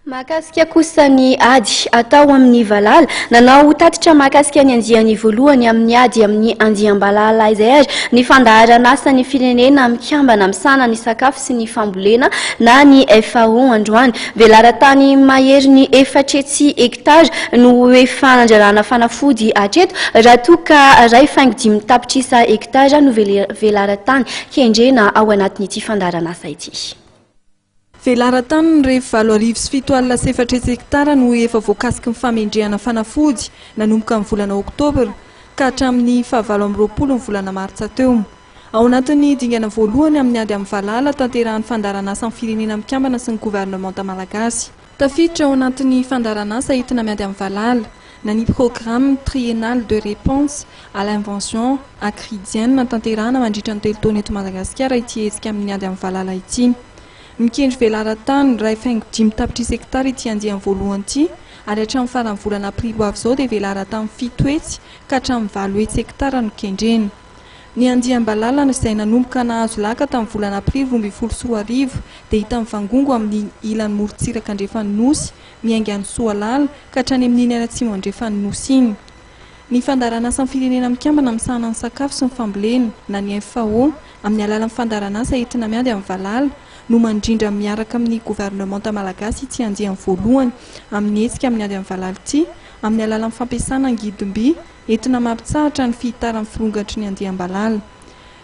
Makasika kosa ny ady atao amin'ny valala, nanao tatitra makasika ny andiany voalohany amin'ny ady amin'ny andiam-balala izay ary ny Fandaharanasan'ny firenena mikambana misahana ny sakafo sy ny fambolena na ny FAO androany. Velarantany mahery ny 4 hektara no efa nandrarahana fanafody hatreto, raha toa ka 2.5 tapitrisa hektara no Velarantany kendrena ao anatin'ity fandaharanasa ity. Velarantany rehefa 7 hektara no efa voakasiky ny famendrehana fanafody nanomboka amin'ny volana Oktobra ka hatramin'ny 9 ny volana Martsa teo. Ao anatin'ny dingana voalohany amin'ny andiam-balala tanterahan'ny Fandaharanasan'ny firenena mikambana sy ny gouvernemanta malagasy. Tafiditra ao anatin'ny fandaharanasa entina amin'ny andiam-balala na ny programme triennal de réponse à l'invention acridienne tanterahana mandritra ny 3 taona eto Madagasikara ity hetsika amin'ny andiam-balala ity. Mikendry Velarantany 2.5 tapitrisa hektara ity andiany voalohany ity ary hatramin'ny faran'ny volana aprily avy izao dia Velarantany 7 hetsy ka hatramin'ny 9 hektara no kendreny. Ny andiam-balala izay nanomboka nahazo laka tamin'ny volana aprily 2014 dia hita mivangongo amin'ny ilan'ny morontsiraka andrefan'ny nosy miainga any Soalala ka hatrany amin'ny iny atsimo andrefan'ny nosy iny. Ny Fandaharanasan'ny firenena mikambana misahana ny sakafo sy ny fambolena na ny FAO amin'ny alalan'ny fandaharanasa entina miady amin'ny valala no mandrindra miaraka amin'ny gouvernemanta malagasy ity andiany voalohany amin'ny hetsika amin'ny ady amin'ny valala ity amin'ny alalan'ny fampiasana angidimby entina mampitsahatra ny fihitaran'ny firongatry ny andiam-balala.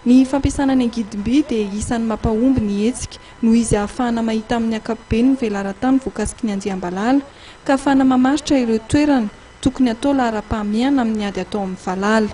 Ny fampiasana ny angidimby dia isan'ny mampahomby ny hetsika noho izy ahafahana mahita amin'ny ankapobeny ny Velarantany voakasiky ny andiam-balala ka ahafahana mamaritra ireo toerana tokony atao lahara-pahamehana amin'ny ady atao amin'ny valala.